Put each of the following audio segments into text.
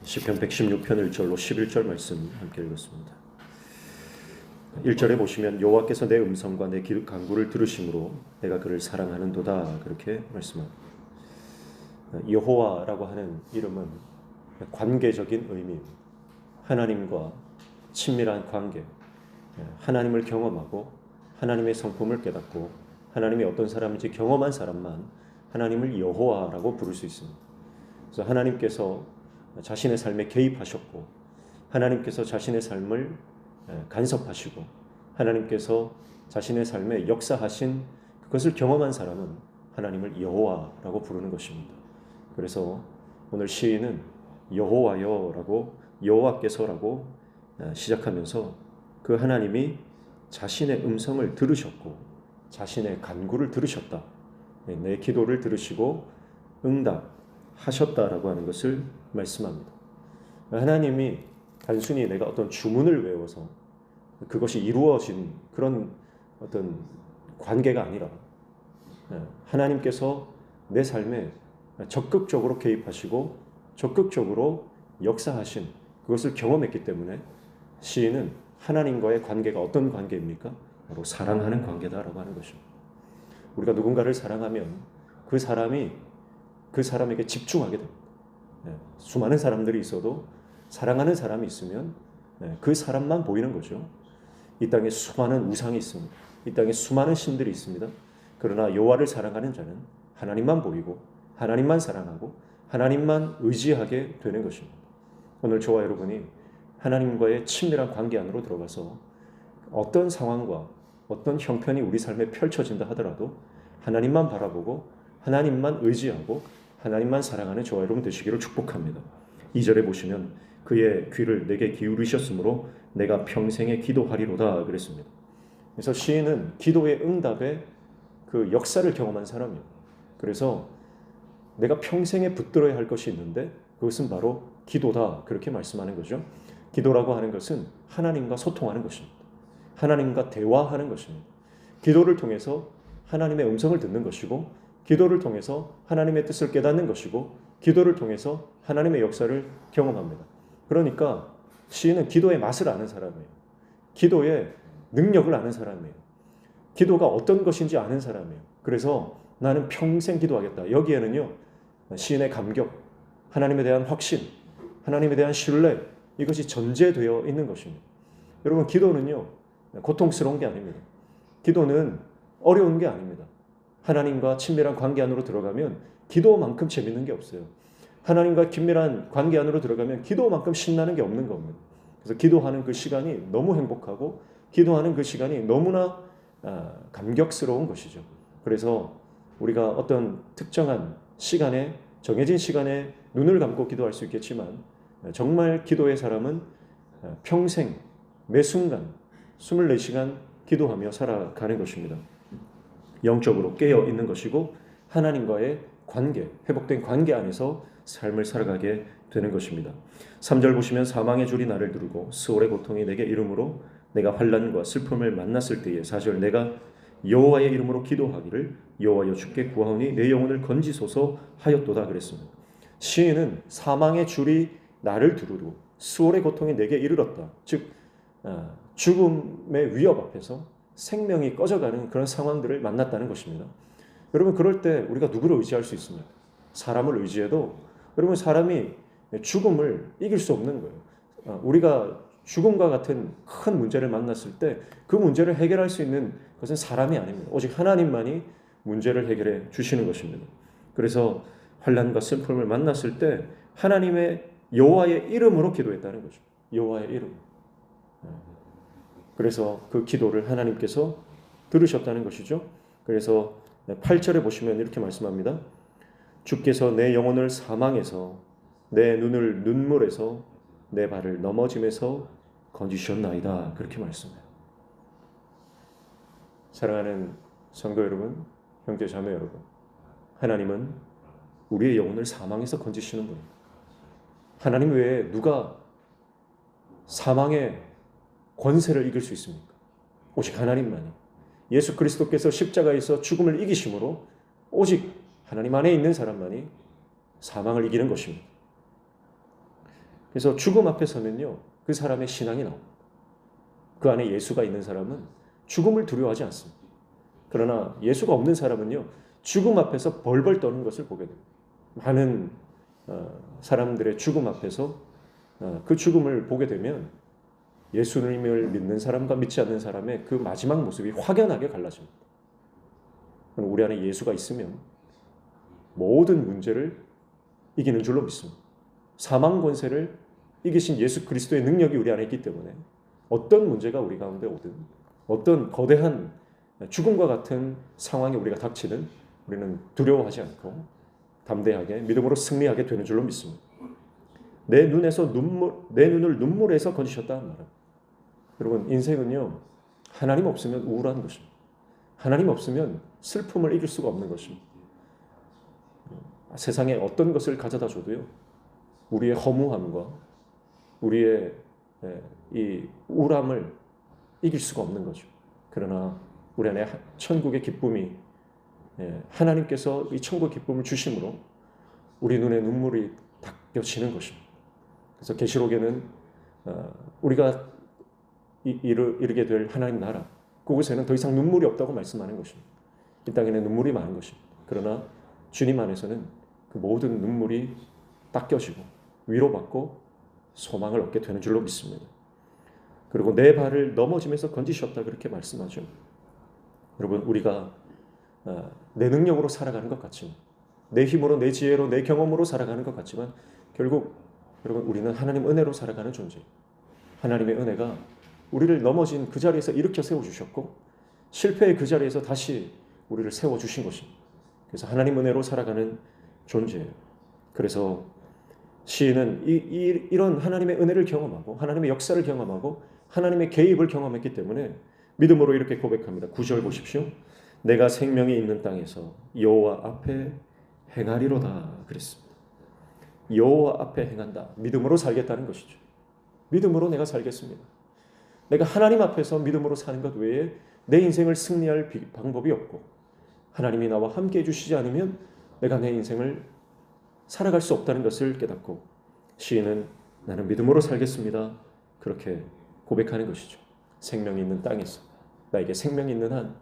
시편 116편 1절로 11절 말씀 함께 읽었습니다. 1절에 보시면 여호와께서 내 음성과 내 간구를 들으심으로 내가 그를 사랑하는도다 그렇게 말씀합니다. 여호와라고 하는 이름은 관계적인 의미입니다. 하나님과 친밀한 관계, 하나님을 경험하고 하나님의 성품을 깨닫고 하나님이 어떤 사람인지 경험한 사람만 하나님을 여호와라고 부를 수 있습니다. 그래서 하나님께서 자신의 삶에 개입하셨고 하나님께서 자신의 삶을 간섭하시고 하나님께서 자신의 삶에 역사하신 그것을 경험한 사람은 하나님을 여호와라고 부르는 것입니다. 그래서 오늘 시인은 여호와여라고 여호와께서라고 시작하면서 그 하나님이 자신의 음성을 들으셨고 자신의 간구를 들으셨다. 내 기도를 들으시고 응답하셨다라고 하는 것을 말씀합니다. 하나님이 단순히 내가 어떤 주문을 외워서 그것이 이루어진 그런 어떤 관계가 아니라 하나님께서 내 삶에 적극적으로 개입하시고 적극적으로 역사하신 그것을 경험했기 때문에 시인은 하나님과의 관계가 어떤 관계입니까? 바로 사랑하는 관계다라고 하는 것입니다. 우리가 누군가를 사랑하면 그 사람이 그 사람에게 집중하게 됩니다. 수많은 사람들이 있어도 사랑하는 사람이 있으면 그 사람만 보이는 거죠. 이 땅에 수많은 우상이 있습니다. 이 땅에 수많은 신들이 있습니다. 그러나 여호와를 사랑하는 자는 하나님만 보이고 하나님만 사랑하고 하나님만 의지하게 되는 것입니다. 오늘 저와 여러분이 하나님과의 친밀한 관계 안으로 들어가서 어떤 상황과 어떤 형편이 우리 삶에 펼쳐진다 하더라도 하나님만 바라보고 하나님만 의지하고 하나님만 사랑하는 저와 여러분 되시기를 축복합니다. 2절에 보시면 그의 귀를 내게 기울이셨으므로 내가 평생에 기도하리로다 그랬습니다. 그래서 시인은 기도의 응답의 그 역사를 경험한 사람이에요. 그래서 내가 평생에 붙들어야 할 것이 있는데 그것은 바로 기도다 그렇게 말씀하는 거죠. 기도라고 하는 것은 하나님과 소통하는 것입니다. 하나님과 대화하는 것입니다. 기도를 통해서 하나님의 음성을 듣는 것이고 기도를 통해서 하나님의 뜻을 깨닫는 것이고 기도를 통해서 하나님의 역사를 경험합니다. 그러니까 시인은 기도의 맛을 아는 사람이에요. 기도의 능력을 아는 사람이에요. 기도가 어떤 것인지 아는 사람이에요. 그래서 나는 평생 기도하겠다. 여기에는요 시인의 감격, 하나님에 대한 확신, 하나님에 대한 신뢰 이것이 전제되어 있는 것입니다. 여러분 기도는요 고통스러운 게 아닙니다. 기도는 어려운 게 아닙니다. 하나님과 친밀한 관계 안으로 들어가면 기도만큼 재밌는 게 없어요. 하나님과 긴밀한 관계 안으로 들어가면 기도만큼 신나는 게 없는 겁니다. 그래서 기도하는 그 시간이 너무 행복하고 기도하는 그 시간이 너무나 감격스러운 것이죠. 그래서 우리가 어떤 특정한 시간에 정해진 시간에 눈을 감고 기도할 수 있겠지만 정말 기도의 사람은 평생 매 순간 24시간 기도하며 살아가는 것입니다. 영적으로 깨어 있는 것이고 하나님과의 관계, 회복된 관계 안에서 삶을 살아가게 되는 것입니다. 3절 보시면 사망의 줄이 나를 두르고 스올의 고통이 내게 이름으로 내가 환난과 슬픔을 만났을 때에 4절 내가 여호와의 이름으로 기도하기를 여호와여 주께 구하오니 내 영혼을 건지소서 하였도다 그랬습니다. 시인은 사망의 줄이 나를 두르고 스올의 고통이 내게 이르렀다. 즉 죽음의 위협 앞에서 생명이 꺼져가는 그런 상황들을 만났다는 것입니다. 여러분 그럴 때 우리가 누구를 의지할 수 있습니까? 사람을 의지해도 여러분 사람이 죽음을 이길 수 없는 거예요. 우리가 죽음과 같은 큰 문제를 만났을 때 그 문제를 해결할 수 있는 것은 사람이 아닙니다. 오직 하나님만이 문제를 해결해 주시는 것입니다. 그래서 환난과 슬픔을 만났을 때 하나님의 여호와의 이름으로 기도했다는 거죠. 여호와의 이름. 그래서 그 기도를 하나님께서 들으셨다는 것이죠. 그래서 8절에 보시면 이렇게 말씀합니다. 주께서 내 영혼을 사망에서 내 눈을 눈물에서 내 발을 넘어짐에서 건지셨나이다. 그렇게 말씀해요. 사랑하는 성도 여러분, 형제 자매 여러분, 하나님은 우리의 영혼을 사망에서 건지시는 분입니다. 하나님 외에 누가 사망의 권세를 이길 수 있습니까? 오직 하나님만이. 예수 그리스도께서 십자가에서 죽음을 이기심으로 오직 하나님 안에 있는 사람만이 사망을 이기는 것입니다. 그래서 죽음 앞에 서면요, 그 사람의 신앙이 나옵니다. 그 안에 예수가 있는 사람은 죽음을 두려워하지 않습니다. 그러나 예수가 없는 사람은요, 죽음 앞에서 벌벌 떠는 것을 보게 됩니다. 많은 사람들의 죽음 앞에서 그 죽음을 보게 되면 예수님을 믿는 사람과 믿지 않는 사람의 그 마지막 모습이 확연하게 갈라집니다. 우리 안에 예수가 있으면 모든 문제를 이기는 줄로 믿습니다. 사망 권세를 이기신 예수 그리스도의 능력이 우리 안에 있기 때문에 어떤 문제가 우리 가운데 오든, 어떤 거대한 죽음과 같은 상황에 우리가 닥치든 우리는 두려워하지 않고 담대하게 믿음으로 승리하게 되는 줄로 믿습니다. 내 눈을 눈물에서 건지셨다 말합니다. 여러분, 인생은요, 하나님 없으면 우울한 것입니다. 하나님 없으면 슬픔을 이길 수가 없는 것입니다. 세상에 어떤 것을 가져다 줘도요, 우리의 허무함과 우리의 이 우울함을 이길 수가 없는 거죠. 그러나 우리 안에 천국의 기쁨이, 하나님께서 이 천국의 기쁨을 주심으로 우리 눈에 눈물이 닦여지는 것입니다. 그래서 계시록에는 우리가 이르게 될 하나님 나라, 그곳에는 더 이상 눈물이 없다고 말씀하는 것입니다. 이 땅에는 눈물이 많은 것입니다. 그러나 주님 안에서는 그 모든 눈물이 닦여지고 위로받고 소망을 얻게 되는 줄로 믿습니다. 그리고 내 발을 넘어지면서 건지셨다, 그렇게 말씀하죠. 여러분, 우리가 내 능력으로 살아가는 것 같지만, 내 힘으로, 내 지혜로, 내 경험으로 살아가는 것 같지만 결국 여러분, 우리는 하나님 은혜로 살아가는 존재예요. 하나님의 은혜가 우리를 넘어진 그 자리에서 일으켜 세워주셨고 실패의 그 자리에서 다시 우리를 세워주신 것입니다. 그래서 하나님 은혜로 살아가는 존재예요. 그래서 시인은 이런 하나님의 은혜를 경험하고 하나님의 역사를 경험하고 하나님의 개입을 경험했기 때문에 믿음으로 이렇게 고백합니다. 9절 보십시오. 내가 생명이 있는 땅에서 여호와 앞에 행하리로다 그랬습니다. 여호와 앞에 행한다. 믿음으로 살겠다는 것이죠. 믿음으로 내가 살겠습니다. 내가 하나님 앞에서 믿음으로 사는 것 외에 내 인생을 승리할 방법이 없고 하나님이 나와 함께 해주시지 않으면 내가 내 인생을 살아갈 수 없다는 것을 깨닫고 시인은 나는 믿음으로 살겠습니다. 그렇게 고백하는 것이죠. 생명이 있는 땅에서 나에게 생명이 있는 한,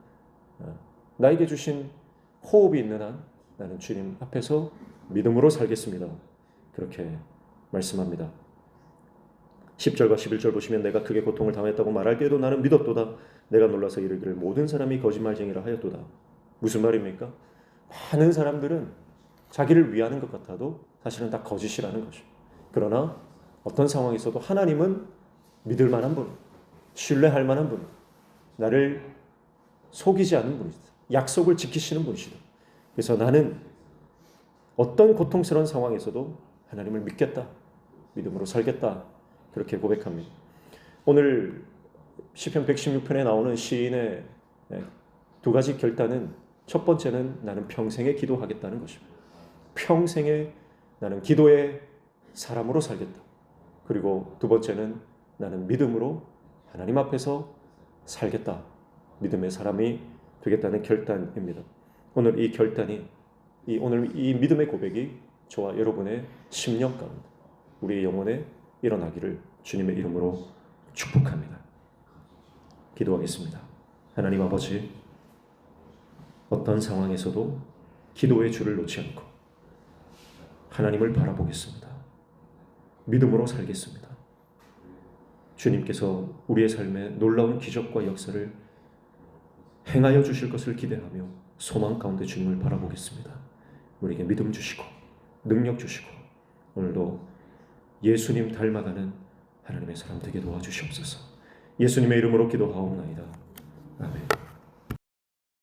나에게 주신 호흡이 있는 한 나는 주님 앞에서 믿음으로 살겠습니다. 그렇게 말씀합니다. 10절과 11절 보시면 내가 크게 고통을 당했다고 말할 때에도 나는 믿었도다. 내가 놀라서 이르기를 모든 사람이 거짓말쟁이라 하였도다. 무슨 말입니까? 많은 사람들은 자기를 위하는 것 같아도 사실은 다 거짓이라는 것이죠. 그러나 어떤 상황에서도 하나님은 믿을 만한 분, 신뢰할 만한 분, 나를 속이지 않는 분이다. 약속을 지키시는 분이시다. 그래서 나는 어떤 고통스러운 상황에서도 하나님을 믿겠다. 믿음으로 살겠다. 그렇게 고백합니다. 오늘 시편 116편에 나오는 시인의 두 가지 결단은, 첫 번째는 나는 평생에 기도하겠다는 것입니다. 평생에 나는 기도의 사람으로 살겠다. 그리고 두 번째는 나는 믿음으로 하나님 앞에서 살겠다. 믿음의 사람이 되겠다는 결단입니다. 오늘 이 결단이, 오늘 이 믿음의 고백이 저와 여러분의 10년 가운데 우리의 영혼에 일어나기를 주님의 이름으로 축복합니다. 기도하겠습니다. 하나님 아버지, 어떤 상황에서도 기도의 줄을 놓지 않고 하나님을 바라보겠습니다. 믿음으로 살겠습니다. 주님께서 우리의 삶에 놀라운 기적과 역사를 행하여 주실 것을 기대하며 소망 가운데 주님을 바라보겠습니다. 우리에게 믿음 주시고 능력 주시고 오늘도 예수님 닮아가는 하나님의 사람 되게 도와주시옵소서. 예수님의 이름으로 기도하옵나이다. 아멘.